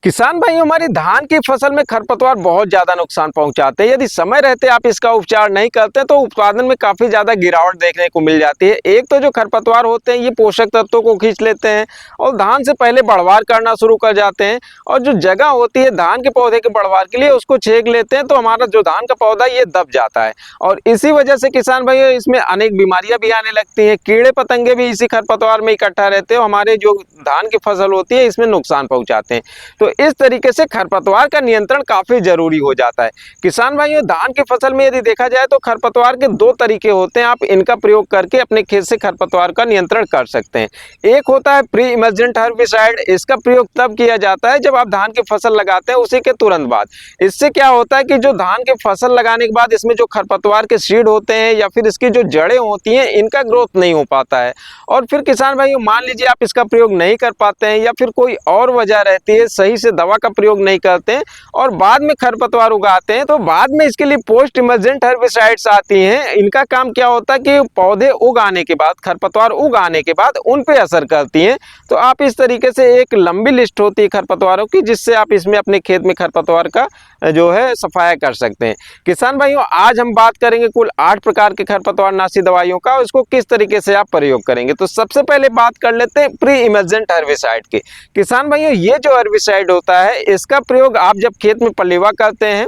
किसान भाई हमारी धान की फसल में खरपतवार बहुत ज्यादा नुकसान पहुंचाते हैं। यदि समय रहते आप इसका उपचार नहीं करते तो उत्पादन में काफी ज्यादा गिरावट देखने को मिल जाती है। एक तो जो खरपतवार होते हैं ये पोषक तत्वों को खींच लेते हैं और धान से पहले बढ़वार करना शुरू कर जाते हैं, और जो जगह होती है धान के पौधे के बढ़वार के लिए उसको छेक लेते हैं, तो हमारा जो धान का पौधा ये दब जाता है। और इसी वजह से किसान भाई इसमें अनेक बीमारियां भी आने लगती हैं। कीड़े पतंगे भी इसी खरपतवार में इकट्ठा रहते हैं, हमारे जो धान की फसल होती है इसमें नुकसान पहुंचाते हैं। तो इस तरीके से खरपतवार का नियंत्रण काफी जरूरी हो जाता है। किसान भाइयों, धान की फसल में यदि देखा जाए तो खरपतवार के दो तरीके होते हैं, आप इनका प्रयोग करके अपने खेत से खरपतवार का नियंत्रण कर सकते हैं। एक होता है प्री इमर्जेंट हर्बिसाइड। इसका प्रयोग तब किया जाता है जब आप धान की फसल लगाते हैं उसी के तुरंत बाद। इससे क्या होता है कि जो धान की फसल लगाने के बाद इसमें जो खरपतवार के सीड होते हैं या फिर इसकी जो जड़ें होती हैं इनका ग्रोथ नहीं हो पाता है। और फिर किसान भाइयों, मान लीजिए आप इसका प्रयोग नहीं कर पाते हैं या फिर कोई और वजह रहती है, सही से दवा का प्रयोग नहीं करते हैं और बाद में खरपतवार उगाते हैं, तो बाद में इसके लिए पोस्ट इमर्जेंट हर्बिसाइड्स आती हैं। इनका काम क्या होता है कि पौधे उगाने के बाद, खरपतवार उगाने के बाद उन पे असर करती हैं। तो आप इस तरीके से एक लंबी लिस्ट होती है खरपतवारों की, जिससे आप इसमें अपने खेत में खरपतवार का जो है सफाया कर सकते हैं। किसान भाइयों, आज हम बात करेंगे कुल 8 प्रकार के खरपतवार नाशी दवाइयों का, उसको किस तरीके से आप प्रयोग करेंगे। तो सबसे पहले बात कर लेते हैं प्री इमर्जेंट हर्बिसाइड की। किसान भाइयों, ये जो हर्बिसाइड होता है इसका प्रयोग आप जब खेत में पलेवा करते हैं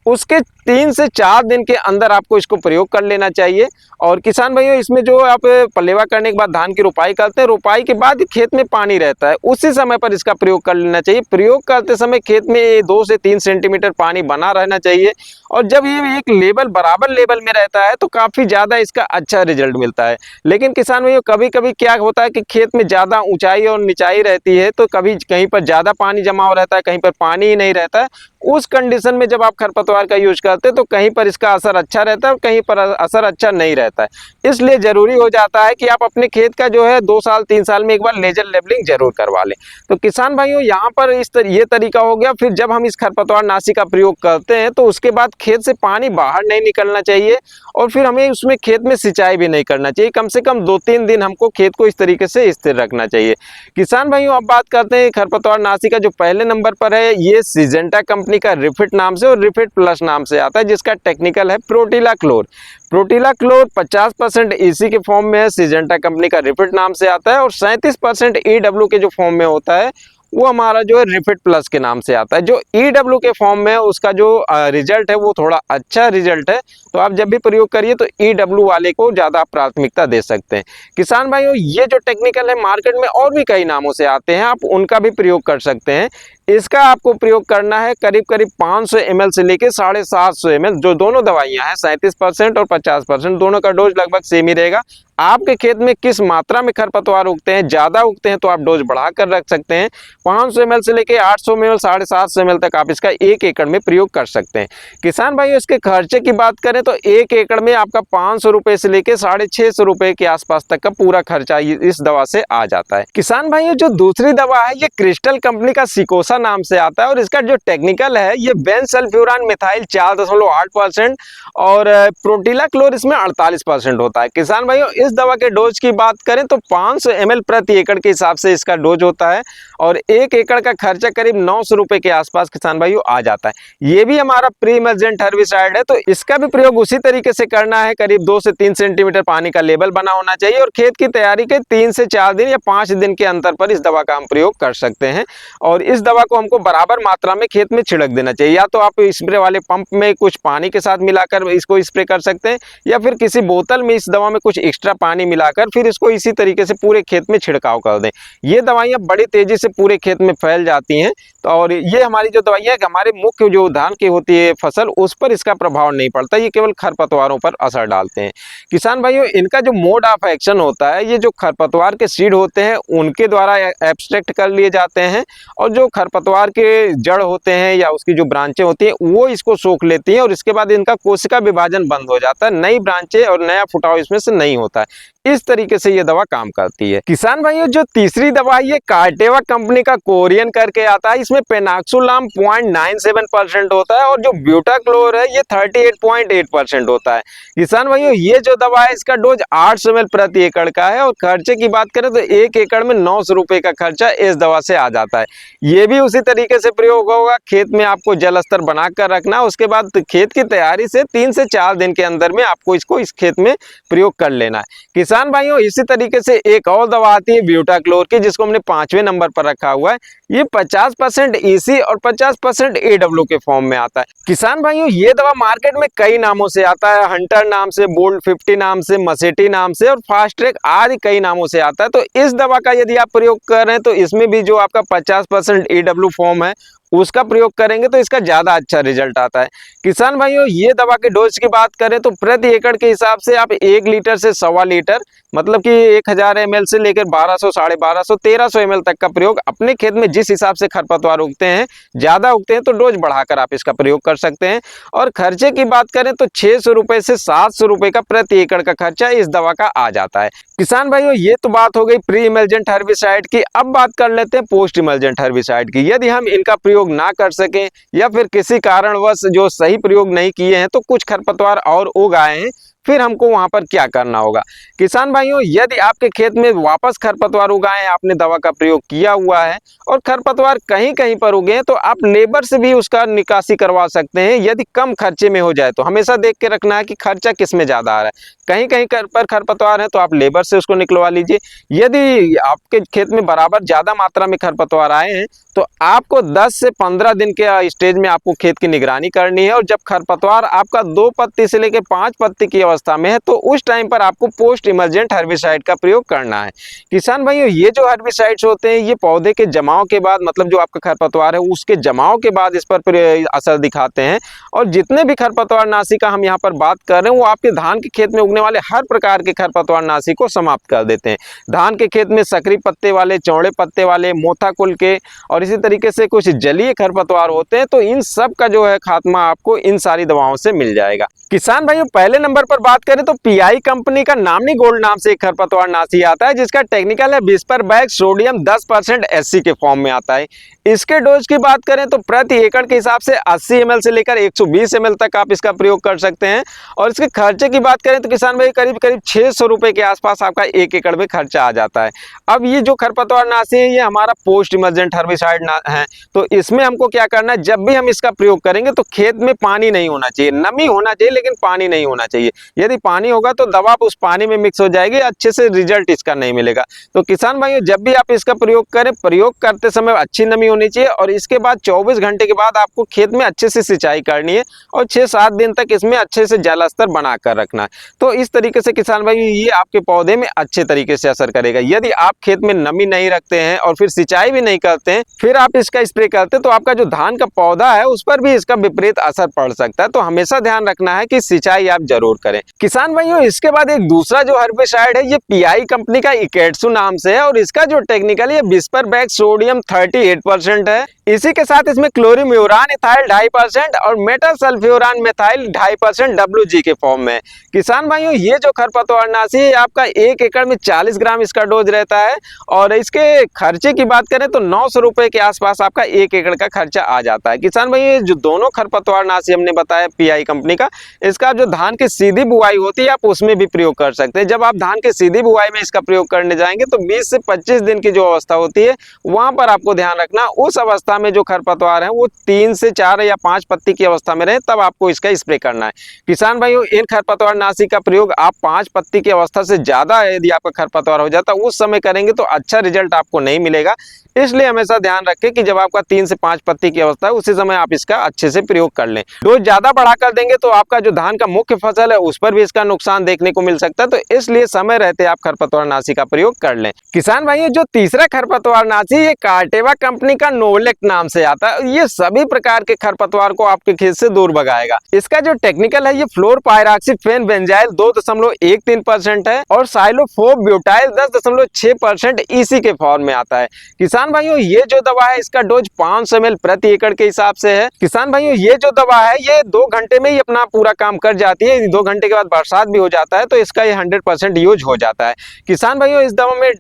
उसके 3 से 4 दिन के अंदर आपको इसको प्रयोग कर लेना चाहिए। और किसान भाइयों, इसमें जो आप पलेवा करने के बाद धान की रुपाई करते हैं, रुपाई के बाद खेत में पानी रहता है, उसी समय पर इसका प्रयोग कर लेना चाहिए। प्रयोग करते समय खेत में 2 से 3 सेंटीमीटर पानी बना रहना चाहिए, और जब ये एक लेवल बराबर लेवल में रहता है तो काफ़ी ज़्यादा इसका अच्छा रिजल्ट मिलता है। लेकिन किसान भाइयों, कभी कभी क्या होता है कि खेत में ज़्यादा ऊंचाई और निचाई रहती है, तो कभी कहीं पर ज़्यादा पानी जमा हो रहता है, कहीं पर पानी ही नहीं रहता है। उस कंडीशन में जब आप खरपतवार का यूज करते हैं तो कहीं पर इसका असर अच्छा रहता है और कहीं पर असर अच्छा नहीं रहता है। इसलिए जरूरी हो जाता है कि आप अपने खेत का जो है 2 साल 3 साल में एक बार लेजर लेवलिंग जरूर करवा लें। तो किसान भाइयों, यहाँ पर ये तरीका हो गया। फिर जब हम इस खरपतवार नाशी का प्रयोग करते हैं तो उसके बाद खेत से पानी बाहर नहीं निकलना चाहिए, और फिर हमें उसमें खेत में सिंचाई भी नहीं करना चाहिए। कम से कम 2-3 दिन हमको खेत को इस तरीके से स्थिर रखना चाहिए। किसान भाइयों, अब बात करते हैं खरपतवार नाशी का। जो पहले नंबर पर है ये सिजेंटा कंपनी का रिफिट नाम से और रिफिट प्लस नाम से आता है, जिसका टेक्निकल है प्रोटिला क्लोर। प्रोटिला क्लोर 50% ईसी के फॉर्म में है, सिजेंटा कंपनी का रिफिट नाम से आता है, और 37% ईडब्ल्यू के जो फॉर्म में होता है वो हमारा जो है रिफिट प्लस के नाम से आता है। जो ईडब्ल्यू के फॉर्म में है उसका जो रिजल्ट है वो थोड़ा अच्छा रिजल्ट है, तो आप जब भी प्रयोग करिए तो ईडब्ल्यू वाले को ज़्यादा प्राथमिकता दे सकते हैं। किसान भाइयों, ये जो टेक्निकल है मार्केट में और भी कई नामों से आते हैं, आप उनका भी प्रयोग कर सकते हैं। इसका आपको प्रयोग करना है करीब करीब 500 ml से लेके 750 ml। जो दोनों दवाइयां हैं 37% और 50%, दोनों का डोज लगभग सेम ही रहेगा। आपके खेत में किस मात्रा में खरपतवार उगते हैं, ज़्यादा उगते हैं तो आप डोज बढ़ा कर रख सकते हैं। 500 ml से लेके 800 ml 750 ml तक आप इसका 1 एकड़ में प्रयोग कर सकते हैं। किसान भाइयों, इसके खर्चे की बात करें तो 1 एकड़ में आपका 500 रुपये से लेके 650 रुपये के आसपास तक का पूरा खर्चा इस दवा से आ जाता है। किसान भाइयों, जो दूसरी दवा है ये क्रिस्टल कंपनी का सिकोसा नाम से आता है, और इसका जो टेक्निकल है ये बेंसल्फ्यूरान मिथाइल 4.8% और प्रोटिला क्लोर इसमें 48% होता है। किसान भाइयों, इस दवा के डोज की बात करें तो 500 ml प्रति एकड़ के हिसाब से इसका डोज होता है, और 1 एकड़ का खर्चा करीब 900 रुपये के आसपास किसान भाइयों आ जाता है। ये भी हमारा प्री इमर्जेंट हर्बिसाइड है, तो इसका भी प्रयोग उसी तरीके से करना है। करीब 2 से 3 सेंटीमीटर पानी का लेवल बना होना चाहिए, और खेत की तैयारी के 3 से 4 दिन या 5 दिन के अंतर पर इस दवा का हम प्रयोग कर सकते हैं। और इस दवा को हमको बराबर मात्रा में खेत में छिड़क देना चाहिए। या तो आप स्प्रे वाले पंप में कुछ पानी के साथ मिलाकर इसको स्प्रे कर सकते हैं, या फिर किसी बोतल में इस दवा में कुछ एक्स्ट्रा पानी मिलाकर फिर इसको इसी तरीके से पूरे खेत में छिड़काव कर दें। ये दवाइयाँ बड़ी तेजी से पूरे खेत में फैल जाती हैं। तो और ये हमारी जो दवाइयाँ हमारे मुख्य जो धान की होती है फसल, उस पर इसका प्रभाव नहीं पड़ता, ये केवल खरपतवारों पर असर डालते हैं। किसान भाइयों, इनका जो मोड ऑफ एक्शन होता है, ये जो खरपतवार के सीड होते हैं उनके द्वारा एब्स्ट्रैक्ट कर लिए जाते हैं, और जो खरपतवार के जड़ होते हैं या उसकी जो ब्रांचें होती हैं वो इसको सोख लेती हैं, और इसके बाद इनका कोशिका विभाजन बंद हो जाता है, नई ब्रांचें और नया फुटाव इसमें से नहीं होता है। इस तरीके से ये दवा काम करती है। किसान भाइयों, जो तीसरी दवा है ये कार्टेवा कंपनी का कोरियन करके आता है। इसमें पेनाक्सुलाम 0.97% होता है और जो ब्यूटाक्लोर है ये 38.8% होता है। किसान भाइयों, ये जो दवा है इसका डोज 800 ml प्रति एकड़ का है और खर्चे की बात करें तो 1 एकड़ में 900 रुपए का खर्चा इस दवा से आ जाता है। ये भी उसी तरीके से प्रयोग होगा। खेत में आपको जल स्तर बनाकर रखना, उसके बाद खेत की तैयारी से 3 से 4 दिन के अंदर में आपको इसको इस खेत में प्रयोग कर लेना है। किसान भाइयों, इसी तरीके से एक और दवा आती है ब्यूटाक्लोर की, जिसको हमने 5वें नंबर पर रखा हुआ है। ये 50% EC और 50% AW के फॉर्म में आता है। किसान भाइयों, ये दवा मार्केट में कई नामों से आता है, हंटर नाम से, बोल्ड 50 नाम से, मसेटी नाम से और फास्ट ट्रैक आदि कई नामों से आता है। तो इस दवा का यदि आप प्रयोग कर रहे हैं तो इसमें भी जो आपका 50% AW फॉर्म है उसका प्रयोग करेंगे तो इसका ज्यादा अच्छा रिजल्ट आता है। किसान भाइयों, ये दवा के डोज की बात करें तो प्रति एकड़ के हिसाब से आप 1 लीटर से 1.25 लीटर, मतलब कि 1000 ml से लेकर 1200, 1250, 1300 ml तक का प्रयोग अपने खेत में जिस हिसाब से खरपतवार उगते हैं, ज्यादा उगते हैं तो डोज बढ़ाकर आप इसका प्रयोग कर सकते हैं। और खर्चे की बात करें तो 600 रुपए से 700 रुपए का प्रति एकड़ का खर्चा इस दवा का आ जाता है। किसान भाइयों, ये तो बात हो गई प्री इमर्जेंट हर्बिसाइड की। अब बात कर लेते हैं पोस्ट इमर्जेंट हर्बिसाइड की। यदि हम इनका प्रयोग ना कर सकें या फिर किसी कारणवश जो सही प्रयोग नहीं किए हैं तो कुछ खरपतवार और उग आए हैं, फिर हमको वहां पर क्या करना होगा। किसान भाइयों, यदि आपके खेत में वापस खरपतवार उगाए, आपने दवा का प्रयोग किया हुआ है और खरपतवार कहीं कहीं पर उगे हैं, तो आप लेबर से भी उसका निकासी करवा सकते हैं यदि कम खर्चे में हो जाए तो। हमेशा देख के रखना है कि खर्चा किस में ज्यादा आ रहा है। कहीं कहीं पर खरपतवार है तो आप लेबर से उसको निकलवा लीजिए। यदि आपके खेत में बराबर ज्यादा मात्रा में खरपतवार आए हैं तो आपको 10 से 15 दिन के स्टेज में आपको खेत की निगरानी करनी है। और जब खरपतवार आपका 2 पत्ती से लेकर 5 पत्ती की अवस्था में है तो उस टाइम पर आपको पोस्ट इमर्जेंट हर्बिसाइड का प्रयोग करना है। किसान भाइयों, ये जो हर्बिसाइड्स होते हैं ये पौधे के जमाव के बाद, मतलब जो आपका खरपतवार है उसके जमाव के बाद इस पर असर दिखाते हैं। और जितने भी खरपतवार नाशी का हम यहाँ पर बात कर रहे हैं वो आपके धान के खेत में उगने वाले हर प्रकार के खरपतवार नाशी को समाप्त कर देते हैं। धान के खेत में सकरी पत्ते वाले, चौड़े पत्ते वाले, मोथा कुल के और इसी तरीके से कुछ जलीय खरपतवार होते हैं, तो इन सब का जो है खात्मा आपको इन सारी दवाओं से मिल जाएगा। किसान भाइयों, पहले नंबर पर बात करें तो PI कंपनी का नामनी गोल्ड नाम से एक खरपतवार नाशी आता है, जिसका टेक्निकल है विस्पर बैग सोडियम 10% SC के फॉर्म में आता है। इसके डोज की बात करें तो प्रति एकड़ के हिसाब से 80 ml से लेकर 120 ml तक आप इसका प्रयोग कर सकते हैं। और इसके खर्चे की बात करें तो किसान भाई करीब 600 रुपए के आसपास आपका 1 एकड़ में खर्चा आ जाता है। अब ये जो खरपतवार नाशी है ये हमारा पोस्ट इमर्जेंट हर्बिसाइड है, तो इसमें हमको क्या करना है, जब भी हम इसका प्रयोग करेंगे तो खेत में पानी नहीं होना चाहिए, नमी होना चाहिए लेकिन पानी नहीं होना चाहिए। यदि पानी होगा तो दवा उस पानी में मिक्स हो जाएगी, अच्छे से रिजल्ट इसका नहीं मिलेगा। तो किसान भाइयों, जब भी आप इसका प्रयोग करें, प्रयोग करते समय अच्छी नमी होनी चाहिए और इसके बाद 24 घंटे के बाद आपको खेत में अच्छे से सिंचाई करनी है और 6-7 दिन तक इसमें अच्छे से जल स्तर बना कर रखना है। तो इस तरीके से किसान भाइयों ये आपके पौधे में अच्छे तरीके से असर करेगा। यदि आप खेत में नमी नहीं रखते हैं और फिर सिंचाई भी नहीं करते हैं, फिर आप इसका स्प्रे करते हैं तो आपका जो धान का पौधा है उस पर भी इसका विपरीत असर पड़ सकता है। तो हमेशा ध्यान रखना है कि सिंचाई आप जरूर करें। किसान भाइयों, इसके बाद एक दूसरा जो हर्बिसाइड है ये PI कंपनी का इकेट्सू नाम से है और इसका जो टेक्निकल ये विस्पर बैग सोडियम 38% है। इसी के साथ इसमें क्लोरीम्यूरान इथाइल 2.5% और मेटल सल्फ्यूरान मेथाइल 2.5% WG के फॉर्म में। किसान भाइयों, ये जो खरपतवार नाशी है आपका 1 एकड़ में 40 ग्राम इसका डोज रहता है और इसके खर्चे की बात करें तो 900 रुपए के आसपास आपका 1 एकड़ का खर्चा आ जाता है। किसान भाइयों, जो दोनों खरपतवार नाशी हमने बताया PI कंपनी का, इसका जो धान की सीधी बुआई होती है आप उसमें भी प्रयोग कर सकते हैं। जब आप धान की सीधी बुआई में इसका प्रयोग करने जाएंगे तो 20 से 25 दिन की जो अवस्था होती है वहां पर आपको ध्यान रखना, उस अवस्था में जो खरपतवार है वो 3 से 4 या 5 पत्ती की अवस्था में रहे तब आपको इसका स्प्रे करना है। किसान भाइयों, इन खरपतवार नाशी का प्रयोग आप 5 पत्ती की अवस्था से ज्यादा यदि आपका खरपतवार हो जाता है उस समय करेंगे तो अच्छा रिजल्ट आपको नहीं मिलेगा। इसलिए हमेशा ध्यान रखें कि जब आपका 3 से 5 पत्ती की अवस्था है उसी समय आप इसका अच्छे से प्रयोग कर लें। डोज ज्यादा बढ़ा कर देंगे तो आपका जो धान का मुख्य फसल है उस पर भी इसका नुकसान देखने को मिल सकता है। तो इसलिए समय रहते आप खरपतवार नाशी का प्रयोग कर लें। किसान भाइयों, जो तीसरा खरपतवार नाशी ये कार्टेवा कंपनी का नोलेक नाम से आता है। ये सभी प्रकार के खरपतवार को आपके खेत से दूर भगाएगा। इसका जो टेक्निकल है ये फ्लोर पायरॉक्सीफेन बेंजाइल 2.13% है और साइलोफोब ब्यूटाइल 10.6% EC के फॉर्म में आता है। किसान भाइयों, ये जो दवा है इसका डोज 500 ml प्रति एकड़ के हिसाब से है। किसान भाइयों, ये जो दवा है ये 2 घंटे में ही अपना पूरा काम कर जाती है। 2 घंटे के के बाद बरसात भी हो जाता है तो इसका ये 100% यूज हो जाता है। किसान भाइयों, इस दवा में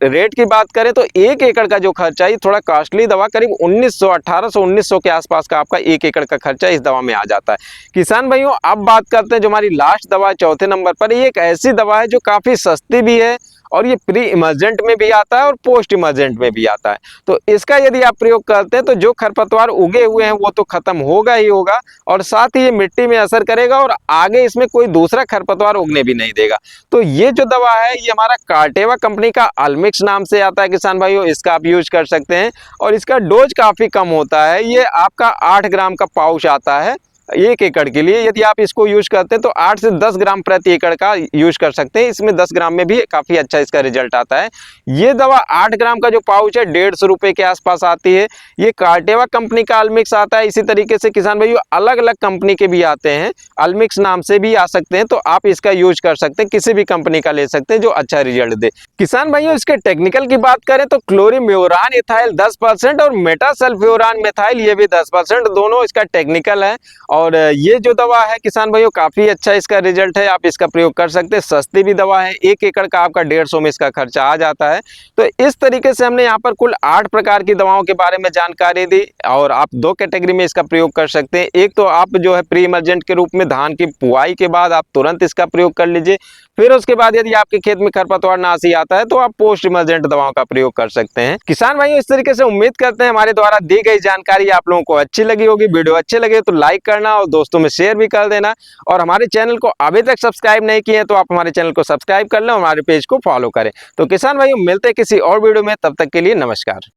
रेट की बात करें तो 1 एकड़ का जो खर्चा है, थोड़ा कॉस्टली दवा, करीब 1800 के आसपास का आपका 1 एकड़ का खर्चा इस दवा में आ जाता है। किसान भाइयों, अब बात करते हैं जो हमारी लास्ट दवा है चौथे नंबर पर। ये एक ऐसी दवा है जो काफ़ी सस्ती भी है और ये प्री इमर्जेंट में भी आता है और पोस्ट इमर्जेंट में भी आता है। तो इसका यदि आप प्रयोग करते हैं तो जो खरपतवार उगे हुए हैं वो तो खत्म होगा ही होगा, और साथ ही ये मिट्टी में असर करेगा और आगे इसमें कोई दूसरा खरपतवार उगने भी नहीं देगा। तो ये जो दवा है ये हमारा कार्टेवा कंपनी का अल्मिक्स नाम से आता है किसान भाइयों, इसका आप यूज कर सकते हैं और इसका डोज काफ़ी कम होता है। ये आपका 8 ग्राम का पाउच आता है 1 एकड़ के लिए। यदि आप इसको यूज करते हैं तो 8 से 10 ग्राम प्रति एकड़ का यूज कर सकते हैं। इसमें 10 ग्राम में भी काफ़ी अच्छा इसका रिजल्ट आता है। ये दवा 8 ग्राम का जो पाउच है 150 रुपये के आसपास आती है। ये कार्टेवा कंपनी का अल्मिक्स आता है। इसी तरीके से किसान भाइयों अलग अलग कंपनी के भी आते हैं, अल्मिक्स नाम से भी आ सकते हैं, तो आप इसका यूज कर सकते हैं, किसी भी कंपनी का ले सकते हैं जो अच्छा रिजल्ट दे। किसान भाइयों, इसके टेक्निकल की बात करें तो क्लोरीम्यूरान इथाइल 10% और मेटासल्फ्यूरान मिथाइल ये भी 10%, दोनों इसका टेक्निकल है। और ये जो दवा है किसान भाइयों काफ़ी अच्छा इसका रिजल्ट है, आप इसका प्रयोग कर सकते हैं। सस्ती भी दवा है, 1 एकड़ का आपका 150 में इसका खर्चा आ जाता है। तो इस तरीके से हमने यहाँ पर कुल 8 प्रकार की दवाओं के बारे में जानकारी दी और आप 2 कैटेगरी में इसका प्रयोग कर सकते हैं। एक तो आप जो है प्री इमर्जेंट के रूप में धान की बुआई के बाद आप तुरंत इसका प्रयोग कर लीजिए। फिर उसके बाद यदि आपके खेत में खरपतवार नाशी आता है तो आप पोस्ट इमर्जेंट दवाओं का प्रयोग कर सकते हैं। किसान भाइयों, इस तरीके से उम्मीद करते हैं हमारे द्वारा दी गई जानकारी आप लोगों को अच्छी लगी होगी। वीडियो अच्छे लगे तो लाइक करना और दोस्तों में शेयर भी कर देना, और हमारे चैनल को अभी तक सब्सक्राइब नहीं किए हैं तो आप हमारे चैनल को सब्सक्राइब कर लें और हमारे पेज को फॉलो करें। तो किसान भाइयों, मिलते हैं किसी और वीडियो में, तब तक के लिए नमस्कार।